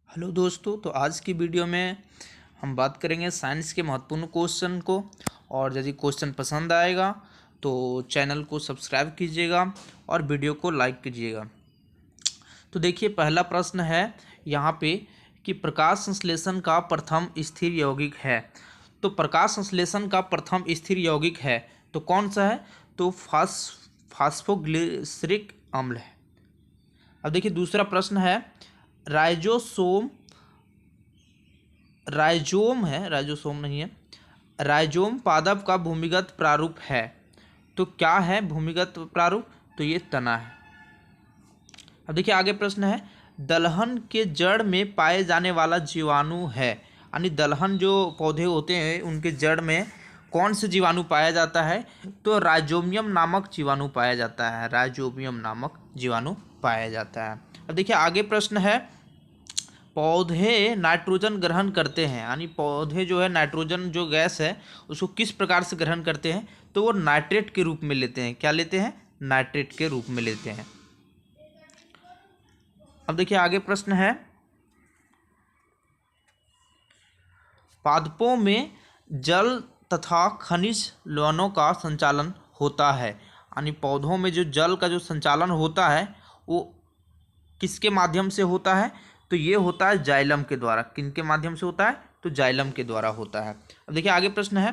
Hello दोस्तों, तो आज की वीडियो में हम बात करेंगे साइंस के महत्वपूर्ण क्वेश्चन को। और यदि क्वेश्चन पसंद आएगा तो चैनल को सब्सक्राइब कीजिएगा और वीडियो को लाइक कीजिएगा। तो देखिए, पहला प्रश्न है यहाँ पे कि प्रकाश संश्लेषण का प्रथम स्थिर यौगिक है। तो प्रकाश संश्लेषण का प्रथम स्थिर यौगिक है तो कौन सा है? तो फास्फोग्लिसरिक अम्ल है। अब देखिए, दूसरा प्रश्न है राइजोसोम राइजोम है, राइजोसोम नहीं है, राइजोम पादप का भूमिगत प्रारूप है। तो क्या है भूमिगत प्रारूप? तो ये तना है। अब देखिए, आगे प्रश्न है दलहन के जड़ में पाए जाने वाला जीवाणु है। यानी दलहन जो पौधे होते हैं उनके जड़ में कौन से जीवाणु पाया जाता है? तो राइजोबियम नामक जीवाणु पाया जाता है। राइजोबियम नामक जीवाणु पाया जाता है। अब देखिए, आगे प्रश्न है पौधे नाइट्रोजन ग्रहण करते हैं। यानी पौधे जो है नाइट्रोजन जो गैस है उसको किस प्रकार से ग्रहण करते हैं? तो वो नाइट्रेट के रूप में लेते हैं। क्या लेते हैं? नाइट्रेट के रूप में लेते हैं। अब देखिए, आगे प्रश्न है पादपों में जल तथा खनिज लवणों का संचालन होता है। यानी पौधों में जो जल का जो संचालन होता है वो किसके माध्यम से होता है? तो ये होता है जाइलम के द्वारा। किनके माध्यम से होता है? तो जाइलम के द्वारा होता है। अब देखिए, आगे प्रश्न है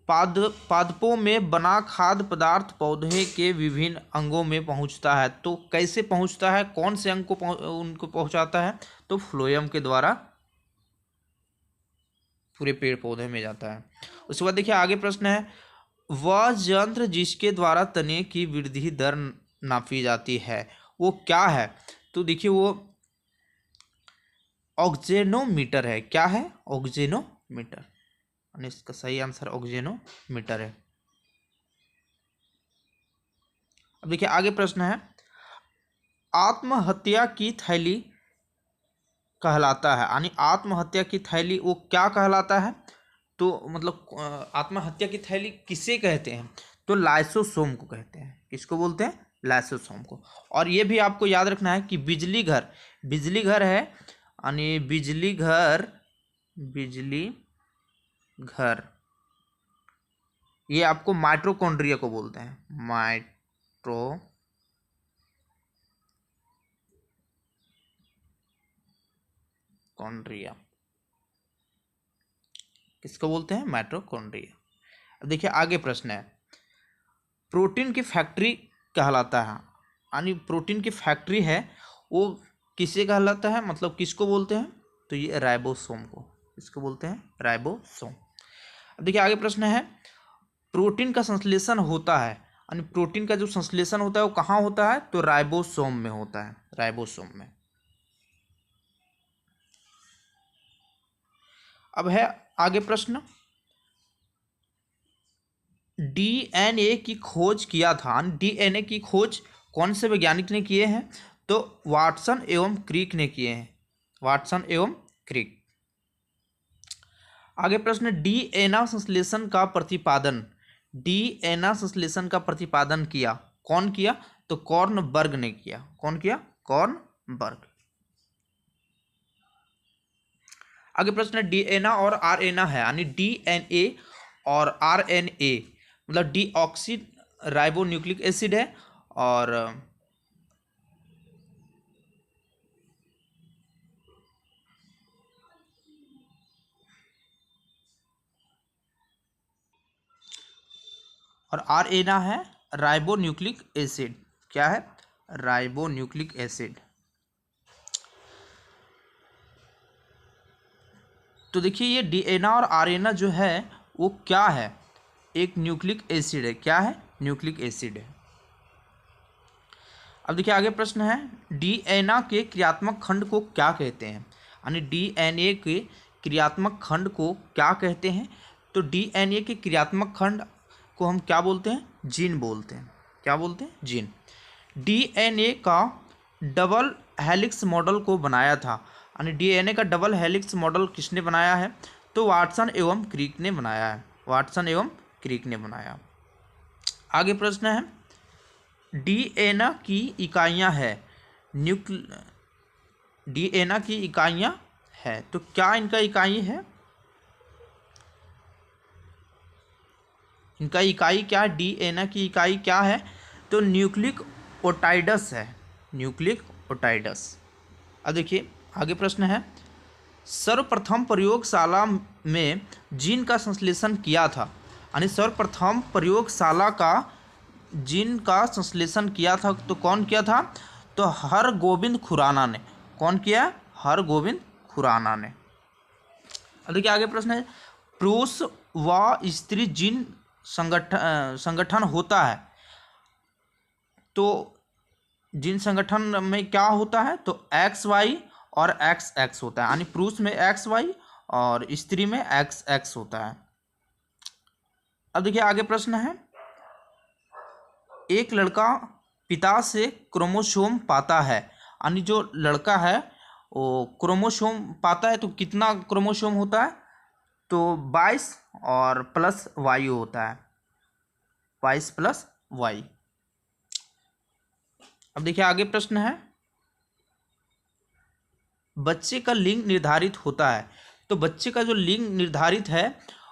पादपों में बना खाद्य पदार्थ पौधे के विभिन्न अंगों में पहुंचता है। तो कैसे पहुंचता है? कौन से अंग को उनको पहुंचाता है? तो फ्लोएम के द्वारा पूरे पेड़ पौधे में जाता है। उसके बाद देखिए, आगे प्रश्न है वह यंत्र जिसके द्वारा तने की वृद्धि दर नापी जाती है वो क्या है? तो देखिए, वो ऑक्जेनोमीटर है। क्या है? ऑक्जेनोमीटर। यानी इसका सही आंसर ऑक्जेनोमीटर है। अब देखिए, आगे प्रश्न है आत्महत्या की थैली कहलाता है। यानी आत्महत्या की थैली वो क्या कहलाता है? तो मतलब आत्महत्या की थैली किसे कहते हैं? तो लाइसोसोम को कहते हैं। किसको बोलते हैं? लाइसोसोम को। और ये भी आपको याद रखना है कि बिजली घर है। यानी बिजली घर ये आपको माइटोकॉन्ड्रिया को बोलते हैं। माइटोकॉन्ड्रिया किसको बोलते हैं? माइटोकॉन्ड्रिया। अब देखिए, आगे प्रश्न है प्रोटीन की फैक्ट्री कहलाता है। यानी प्रोटीन की फैक्ट्री है वो किसे कहलाता है? मतलब किसको बोलते हैं? तो ये राइबोसोम को। किसको बोलते हैं? राइबोसोम। अब देखिए, आगे प्रश्न है प्रोटीन का संश्लेषण होता है। यानी प्रोटीन का जो संश्लेषण होता है वो कहाँ होता है? तो राइबोसोम में होता है। राइबोसोम में। अब है आगे प्रश्न डीएनए की खोज किया था। डीएनए की खोज कौन से वैज्ञानिक ने किए हैं? तो वाटसन एवं क्रिक ने किए हैं। वाटसन एवं क्रिक। आगे प्रश्न डीएनए संश्लेषण का प्रतिपादन किया। कौन किया? तो कॉर्नबर्ग ने किया। कौन किया? कॉर्नबर्ग। आगे प्रश्न डीएनए और आरएनए है। यानी डीएनए और आरएनए मतलब डीऑक्सी राइबोन्यूक्लिक एसिड है और आरएनए है राइबोन्यूक्लिक एसिड। क्या है? Ribonucleic acid. तो देखिए, ये डीएनए और आरएनए जो है वो क्या है? एक न्यूक्लिक एसिड है। क्या है? न्यूक्लिक एसिड है। अब देखिए, आगे प्रश्न है डीएनए के क्रियात्मक खंड को क्या कहते हैं? यानी डीएनए के क्रियात्मक खंड को क्या कहते हैं? तो डीएनए के क्रियात्मक खंड को हम क्या बोलते हैं? जीन बोलते हैं। क्या बोलते हैं? जीन। डीएनए का डबल हेलिक्स मॉडल को बनाया था। यानी डीएनए का डबल हेलिक्स मॉडल किसने बनाया है? तो वाटसन एवं क्रिक ने बनाया है। वाटसन एवं क्रिक ने बनाया। आगे प्रश्न है डीएनए की इकाइयां है DNA की इकाइयाँ है। तो क्या इनका इकाई है? इनका इकाई क्या है? DNA की इकाई क्या है? तो न्यूक्लिक ओटाइडस है, न्यूक्लिक ओटाइडस। अब देखिए आगे प्रश्न है, सर्वप्रथम प्रयोगशाला में जीन का संश्लेषण किया था, यानी सर्वप्रथम प्रयोगशाला का जीन का संश्लेषण किया था तो कौन किया था? तो हरगोविंद खुराना ने। कौन किया? हरगोविंद खुराना ने। अब देखिए आगे प्रश्न है, पुरुष व स्त्री जीन संगठन होता है, तो जीन संगठन में क्या होता है? तो XY और XX होता है, यानी पुरुष में XY और स्त्री में XX होता है। अब देखिए आगे प्रश्न है, एक लड़का पिता से क्रोमोसोम पाता है, यानी जो लड़का है वो क्रोमोसोम पाता है, तो कितना क्रोमोसोम होता है? तो 22 और प्लस Y होता है, 22 प्लस Y। अब देखिए आगे प्रश्न है, बच्चे का लिंग निर्धारित होता है, तो बच्चे का जो लिंग निर्धारित है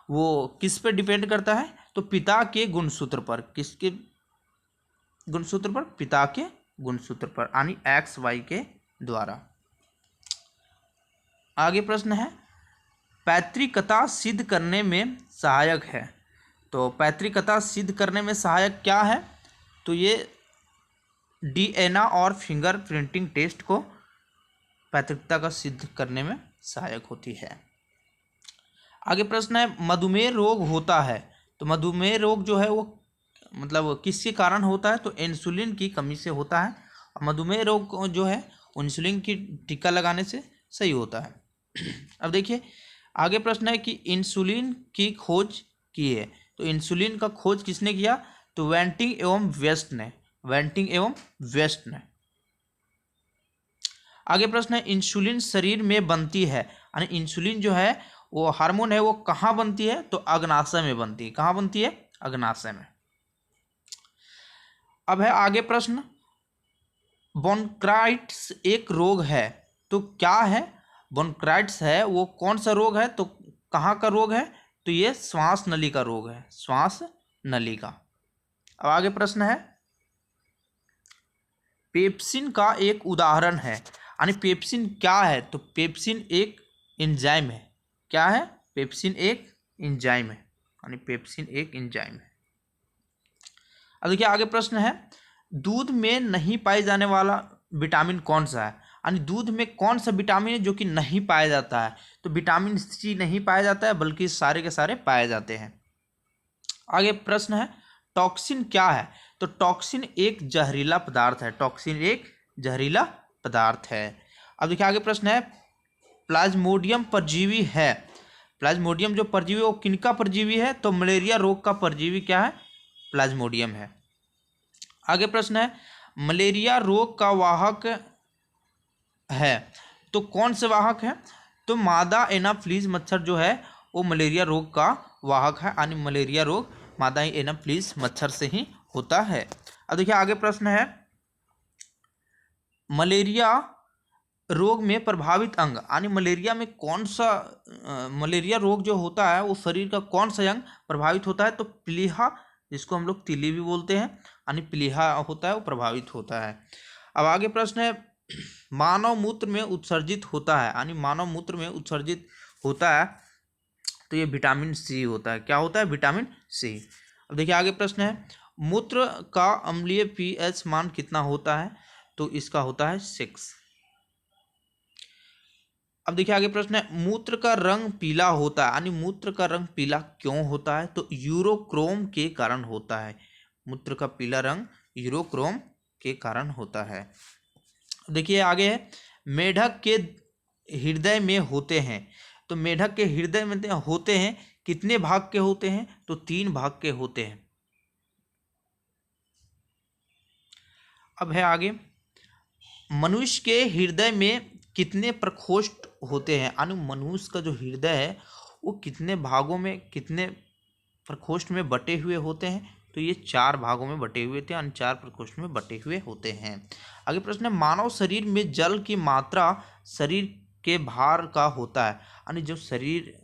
वो किस पे डिपेंड करता है? तो पिता के गुणसूत्र पर। किसके गुणसूत्र पर? पिता के गुणसूत्र पर, यानी XY के द्वारा। आगे प्रश्न है, पैतृकता सिद्ध करने में सहायक है, तो पैतृकता सिद्ध करने में सहायक क्या है? तो ये DNA और फिंगर प्रिंटिंग टेस्ट को पैतृकता का सिद्ध करने में सहायक होती है। आगे प्रश्न है, मधुमेह रोग होता है, तो मधुमेह रोग जो है वो मतलब किसके कारण होता है? तो इंसुलिन की कमी से होता है, और मधुमेह रोग जो है इंसुलिन की टीका लगाने से सही होता है। अब देखिए आगे प्रश्न है कि इंसुलिन की खोज की है, तो इंसुलिन का खोज किसने किया? तो वेंटिंग एवं वेस्ट ने, वेंटिंग एवं वेस्ट ने। आगे प्रश्न है, इंसुलिन शरीर में बनती है, यानी इंसुलिन जो है वो हार्मोन है वो कहाँ बनती है? तो अग्नाशय में बनती है। कहाँ बनती है? अग्नाशय में। अब है आगे प्रश्न, ब्रोंकाइटिस एक रोग है, तो क्या है? ब्रोंकाइटिस है वो कौन सा रोग है? तो कहाँ का रोग है? तो ये श्वास नली का रोग है, श्वास नली का। अब आगे प्रश्न है, पेप्सिन का एक उदाहरण है, यानी पेप्सिन क्या है? तो पेप्सिन एक एंजाइम है। क्या है? पेप्सिन एक एंजाइम है, यानी पेप्सिन एक एंजाइम है। अब देखिए आगे प्रश्न है, दूध में नहीं पाए जाने वाला विटामिन कौन सा है, यानी दूध में कौन सा विटामिन है जो कि नहीं पाया जाता है? तो विटामिन C नहीं पाया जाता है, बल्कि सारे के सारे पाए जाते हैं। आगे प्रश्न है, टॉक्सिन क्या है? तो टॉक्सिन एक जहरीला पदार्थ है, टॉक्सिन एक जहरीला पदार्थ है। अब देखिए आगे प्रश्न है, प्लाज्मोडियम परजीवी है, प्लाज्मोडियम जो परजीवी वो किनका परजीवी है? तो मलेरिया रोग का परजीवी क्या है? प्लाज्मोडियम है। आगे प्रश्न है, मलेरिया रोग का वाहक है, तो कौन से वाहक है? तो मादा एनाफ्लीज मच्छर जो है वो मलेरिया रोग का वाहक है, यानी मलेरिया रोग मादा एनाफ्लीज मच्छर से ही होता है। अब देखिए आगे प्रश्न है, मलेरिया रोग में प्रभावित अंग, यानी मलेरिया में कौन सा मलेरिया रोग जो होता है वो शरीर का कौन सा अंग प्रभावित होता है? तो प्लीहा, जिसको हम लोग तिली भी बोलते हैं, यानी प्लीहा होता है वो प्रभावित होता है। अब आगे प्रश्न है, मानव मूत्र में उत्सर्जित होता है, यानी मानव मूत्र में उत्सर्जित होता है, तो ये विटामिन C होता है। क्या होता है? Vitamin C। अब देखिए आगे प्रश्न है, मूत्र का अम्लीय pH मान कितना होता है? तो इसका होता है 6। अब देखिए आगे प्रश्न है, मूत्र का रंग पीला होता है, यानी मूत्र का रंग पीला क्यों होता है? तो यूरोक्रोम के कारण होता है, मूत्र का पीला रंग यूरोक्रोम के कारण होता है। देखिए आगे है, मेढक के हृदय में होते हैं, तो मेढक के हृदय में होते हैं कितने भाग के होते हैं? तो 3 भाग के होते हैं। अब है आगे, मनुष्य के हृदय में कितने प्रकोष्ठ होते हैं, यानी मनुष्य का जो हृदय है वो कितने भागों में, कितने प्रकोष्ठ में बटे हुए होते हैं? तो ये 4 भागों में बटे हुए थे, यानी 4 प्रकोष्ठ में बटे हुए होते हैं। आगे प्रश्न है, मानव शरीर में जल की मात्रा शरीर के भार का होता है, यानी जो शरीर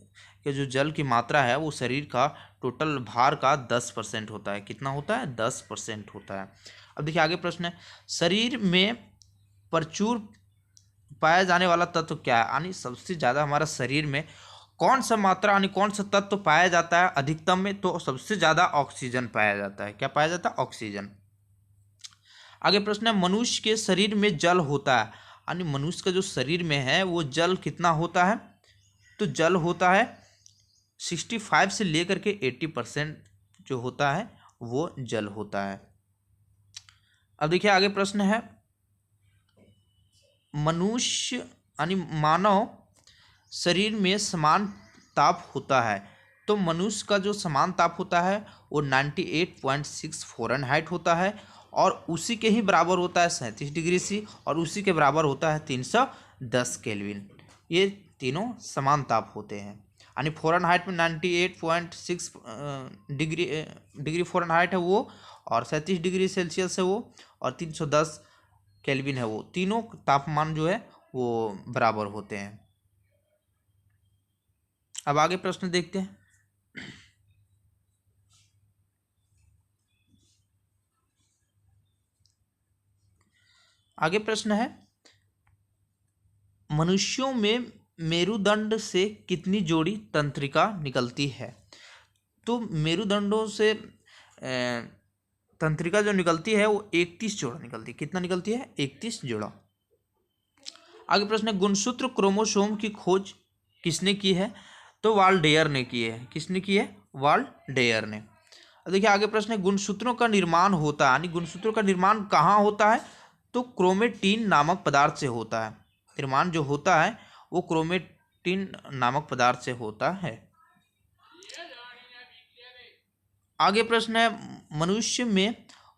के जो जल की मात्रा है वो शरीर का टोटल भार का 10% होता है। कितना होता है? 10% होता है। अब देखिए आगे प्रश्न है, शरीर में प्रचुर पाया जाने वाला तत्व क्या है, यानी सबसे ज़्यादा हमारा शरीर में कौन सा मात्रा यानी कौन सा तत्व पाया जाता है अधिकतम में? तो सबसे ज़्यादा ऑक्सीजन पाया जाता है। क्या पाया जाता है? ऑक्सीजन। आगे प्रश्न है, मनुष्य के शरीर में जल होता है, यानी मनुष्य का जो शरीर में है वो जल कितना होता है? तो जल होता है 65 से लेकर के 80% जो होता है वो जल होता है। अब देखिए आगे प्रश्न है, मनुष्य यानी मानव शरीर में समान ताप होता है, तो मनुष्य का जो समान ताप होता है वो 98.6 फ़ारेनहाइट होता है, और उसी के ही बराबर होता है 37 डिग्री सी, और उसी के बराबर होता है 310 केल्विन। ये तीनों समान ताप होते हैं, यानी फ़ारेनहाइट में 98.6 डिग्री फ़ारेनहाइट है वो, और 37 डिग्री सेल्सियस है वो, और 310 केल्विन है वो। तीनों तापमान जो है वो बराबर होते हैं। अब आगे प्रश्न देखते हैं। आगे प्रश्न है, मनुष्यों में मेरुदंड से कितनी जोड़ी तंत्रिका निकलती है? तो मेरुदंडों से तंत्रिका जो निकलती है वो 31 जोड़ा निकलती है। कितना निकलती है? 31 जोड़ा। आगे प्रश्न है, गुणसूत्र क्रोमोसोम की खोज किसने की है? तो वाल्डेयर ने की है। किसने की है? वाल्डेयर ने। अब देखिए आगे प्रश्न है, गुणसूत्रों का निर्माण होता है, यानी गुणसूत्रों का निर्माण कहाँ होता है? तो क्रोमेटिन नामक पदार्थ से होता है। निर्माण जो होता है वो क्रोमेटिन नामक पदार्थ से होता है। आगे प्रश्न है, मनुष्य में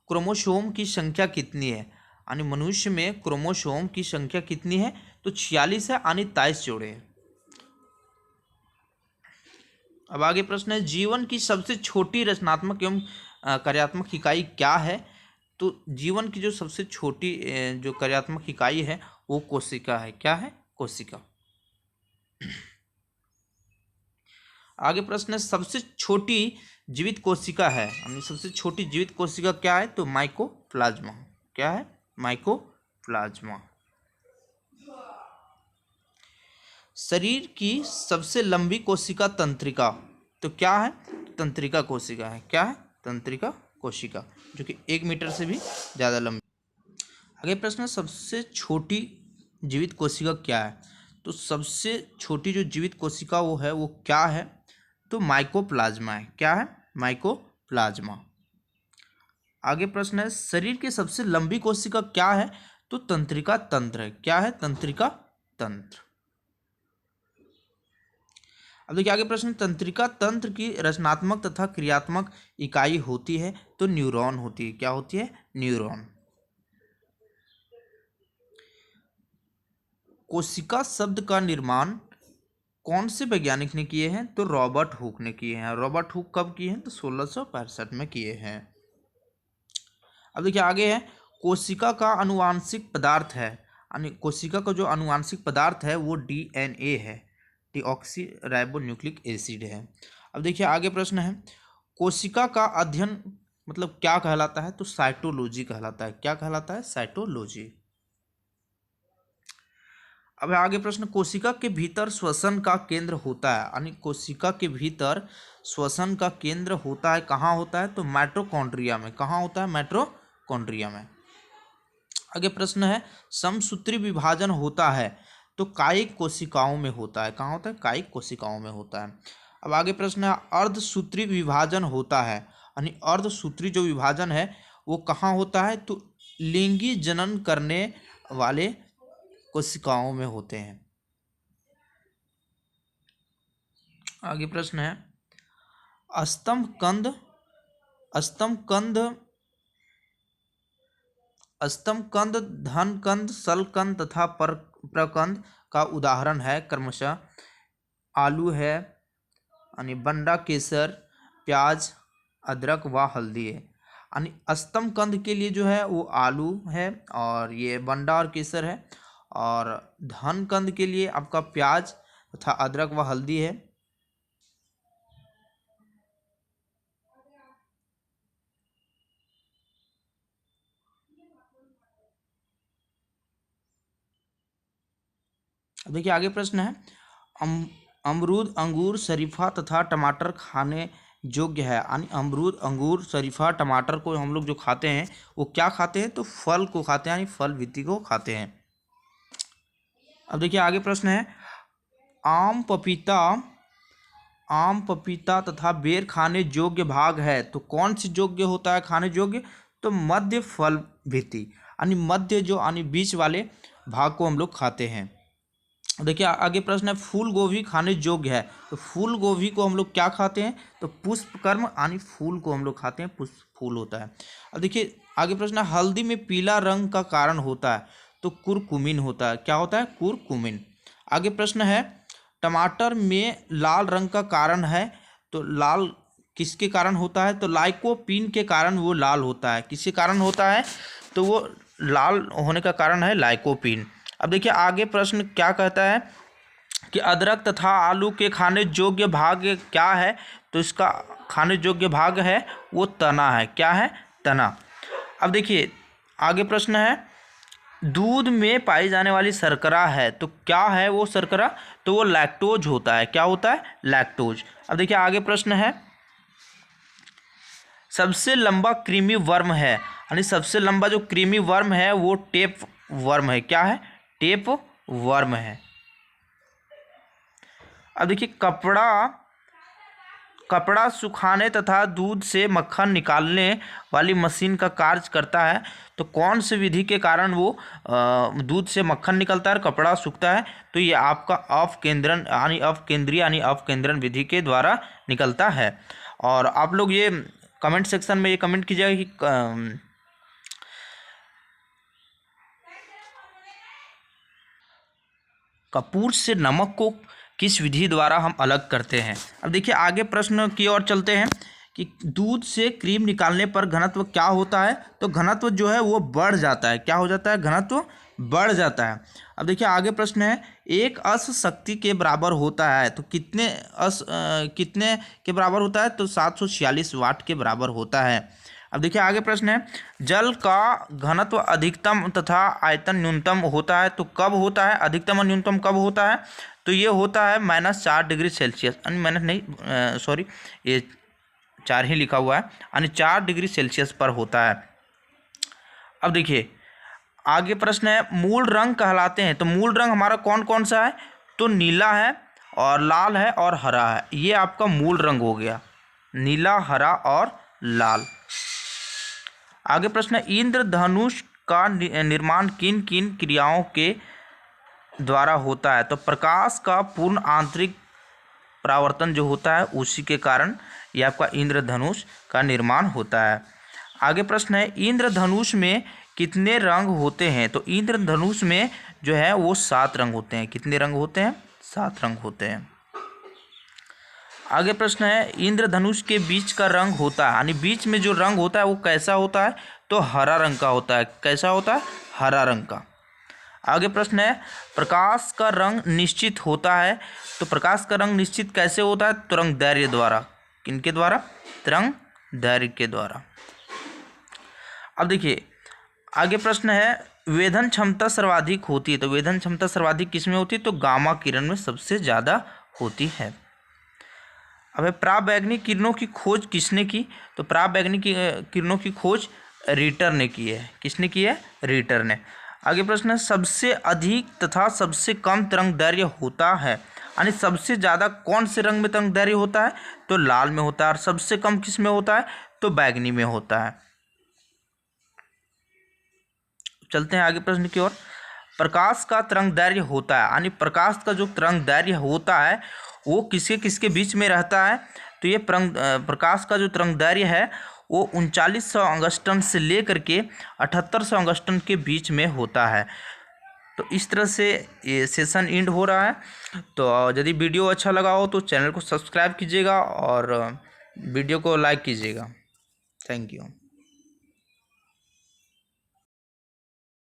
क्रोमोसोम की संख्या कितनी है? यानी मनुष्य में क्रोमोसोम की संख्या कितनी है? तो 46 है, यानी 23 जोड़े हैं। अब आगे प्रश्न है, जीवन की सबसे छोटी रचनात्मक एवं कार्यात्मक इकाई क्या है? तो जीवन की जो सबसे छोटी जो कार्यात्मक इकाई है वो कोशिका है। क्या है? कोशिका। आगे प्रश्न है, सबसे छोटी जीवित कोशिका है, यानी सबसे छोटी जीवित कोशिका क्या है? तो माइकोप्लाज्मा। क्या है? माइकोप्लाज्मा। शरीर की सबसे लंबी कोशिका तंत्रिका, तो क्या है? तंत्रिका कोशिका है। क्या है? तंत्रिका कोशिका, जो कि 1 मीटर से भी ज़्यादा लंबी। आगे प्रश्न है, सबसे छोटी जीवित कोशिका क्या है? तो सबसे छोटी जो जीवित कोशिका वो है वो क्या है? तो माइकोप्लाज्मा है। क्या है? माइकोप्लाज्मा। आगे प्रश्न है, शरीर की सबसे लंबी कोशिका क्या है? तो तंत्रिका तंत्र है। क्या है? तंत्रिका तंत्र। अब देखिए आगे प्रश्न, तंत्रिका तंत्र की रचनात्मक तथा क्रियात्मक इकाई होती है, तो न्यूरॉन होती है। क्या होती है? न्यूरॉन। कोशिका शब्द का निर्माण कौन से वैज्ञानिक ने किए हैं? तो रॉबर्ट हुक ने किए हैं। रॉबर्ट हुक कब किए हैं? तो 1665 में किए हैं। अब देखिए आगे है, कोशिका का अनुवांशिक पदार्थ है, यानी कोशिका का जो अनुवांशिक पदार्थ है वो डीएनए है, डीऑक्सी राइबो न्यूक्लिक एसिड है। अब देखिए आगे प्रश्न है, कोशिका का अध्ययन मतलब क्या कहलाता है? तो साइटोलॉजी कहलाता है। क्या कहलाता है? साइटोलॉजी। अब आगे प्रश्न, कोशिका के भीतर श्वसन का केंद्र होता है, यानी कोशिका के भीतर श्वसन का केंद्र होता है। कहाँ होता है? तो माइटोकॉन्ड्रिया में। कहाँ होता है? माइटोकॉन्ड्रिया में। आगे प्रश्न है, समसूत्री विभाजन होता है तो कायिक कोशिकाओं में होता है। कहाँ होता है? कायिक कोशिकाओं में होता है। अब आगे प्रश्न है, अर्धसूत्री विभाजन होता है, यानी अर्धसूत्री जो विभाजन है वो कहाँ होता है? तो लिंगी जनन करने वाले कोशिकाओं में होते हैं। आगे प्रश्न है, स्तंभकंद स्तंभकंद स्तंभकंद धनकंद शलकंद तथा प्रकंद का उदाहरण है क्रमशः आलू है, यानी बंडा केसर, प्याज, अदरक व हल्दी है। यानी स्तंभ कंद के लिए जो है वो आलू है और ये बंडा और केसर है, और धन कंद के लिए आपका प्याज तथा अदरक व हल्दी है। अब देखिए आगे प्रश्न है, अम अमरूद, अंगूर, शरीफा तथा टमाटर खाने योग्य है। यानी अमरूद, अंगूर, शरीफा, टमाटर को हम लोग जो खाते हैं वो क्या खाते हैं, तो फल को खाते हैं, यानी फल विधि को खाते हैं। अब देखिए आगे प्रश्न है, आम पपीता तथा बेर खाने योग्य भाग है, तो कौन सी योग्य होता है खाने योग्य, तो मध्य फल भित्ति, यानी मध्य जो यानी बीच वाले भाग को हम लोग खाते हैं। देखिए आगे प्रश्न है, फूल गोभी खाने योग्य है, तो फूल गोभी को हम लोग क्या खाते हैं, तो पुष्पकर्म, यानी फूल को हम लोग खाते हैं, पुष्प फूल होता है। अब देखिए आगे प्रश्न है, हल्दी में पीला रंग का कारण होता है, तो कुरकुमिन होता है। क्या होता है, कुरकुमिन। आगे प्रश्न है, टमाटर में लाल रंग का कारण है, तो लाल किसके कारण होता है, तो लाइकोपीन के कारण वो लाल होता है। किसके कारण होता है, तो वो लाल होने का कारण है लाइकोपीन। अब देखिए आगे प्रश्न क्या कहता है कि अदरक तथा आलू के खाने योग्य भाग क्या है, तो इसका खाने योग्य भाग है वो तना है। क्या है, तना। अब देखिए आगे प्रश्न है, दूध में पाई जाने वाली शर्करा है, तो क्या है वो शर्करा, तो वो लैक्टोज होता है। क्या होता है, लैक्टोज। अब देखिए आगे प्रश्न है, सबसे लंबा कृमि वर्म है, यानी सबसे लंबा जो कृमि वर्म है वो टेप वर्म है। क्या है, टेप वर्म है। अब देखिए कपड़ा सुखाने तथा दूध से मक्खन निकालने वाली मशीन का कार्य करता है, तो कौन सी विधि के कारण वो दूध से मक्खन निकलता है और कपड़ा सूखता है, तो ये आपका अपकेंद्रण विधि के द्वारा निकलता है। और आप लोग ये कमेंट सेक्शन में ये कमेंट कीजिएगा कि कपूर से नमक को किस विधि द्वारा हम अलग करते हैं। अब देखिए आगे प्रश्न की ओर चलते हैं कि दूध से क्रीम निकालने पर घनत्व क्या होता है, तो घनत्व जो है वो बढ़ जाता है। क्या हो जाता है, घनत्व बढ़ जाता है। अब देखिए आगे प्रश्न है, एक अश्व शक्ति के बराबर होता है, तो कितने के बराबर होता है, तो 746 वाट के बराबर होता है। अब देखिए आगे प्रश्न है, जल का घनत्व अधिकतम तथा आयतन न्यूनतम होता है, तो कब होता है, अधिकतम और न्यूनतम कब होता है, तो ये होता है -4 डिग्री सेल्सियस, माइनस नहीं सॉरी ये 4 ही लिखा हुआ है, यानी 4 डिग्री सेल्सियस पर होता है। अब देखिए आगे प्रश्न है, मूल रंग कहलाते हैं, तो मूल रंग हमारा कौन कौन सा है, तो नीला है और लाल है और हरा है। ये आपका मूल रंग हो गया, नीला, हरा और लाल। आगे प्रश्न है, इंद्रधनुष का निर्माण किन किन क्रियाओं के द्वारा होता है, तो प्रकाश का पूर्ण आंतरिक परावर्तन जो होता है उसी के कारण ये आपका इंद्रधनुष का निर्माण होता है। आगे प्रश्न है, इंद्रधनुष में कितने रंग होते हैं, तो इंद्रधनुष में जो है वो 7 रंग होते हैं। कितने रंग होते हैं, 7 रंग होते हैं। आगे प्रश्न है, इंद्रधनुष के बीच का रंग होता है, यानी बीच में जो रंग होता है वो कैसा होता है, तो हरा रंग का होता है। कैसा होता है, हरा रंग का। आगे प्रश्न है, प्रकाश का रंग निश्चित होता है, तो प्रकाश का रंग निश्चित कैसे होता है, तरंग दैर्घ्य द्वारा। किनके द्वारा, तरंग दैर्घ्य के द्वारा। अब देखिए आगे प्रश्न है, वेधन क्षमता सर्वाधिक होती है, तो वेधन क्षमता सर्वाधिक किसमें होती है, तो गामा किरण में सबसे ज़्यादा होती है। अब पराबैंगनी किरणों की खोज किसने की, तो पराबैंगनी किरणों की खोज रीटर ने की है। किसने की है, रीटर ने। आगे प्रश्न है, सबसे अधिक तथा सबसे कम तरंग दैर्घ्य होता है, यानी सबसे ज़्यादा कौन से रंग में तरंग दैर्घ्य होता है, तो लाल में होता है, और सबसे कम किस में होता है, तो बैंगनी में होता है। चलते हैं आगे प्रश्न की ओर। प्रकाश का तरंग दैर्घ्य होता है, यानी प्रकाश का जो तरंग दैर्घ्य होता है वो किसके किसके बीच में रहता है, तो ये प्रकाश का जो तरंग दैर्घ्य है वो 3900 अंगस्ट्रम से लेकर के 7800 अंगस्ट्रम के बीच में होता है। तो इस तरह से ये सेशन एंड हो रहा है। तो यदि वीडियो अच्छा लगा हो तो चैनल को सब्सक्राइब कीजिएगा और वीडियो को लाइक कीजिएगा। Thank you.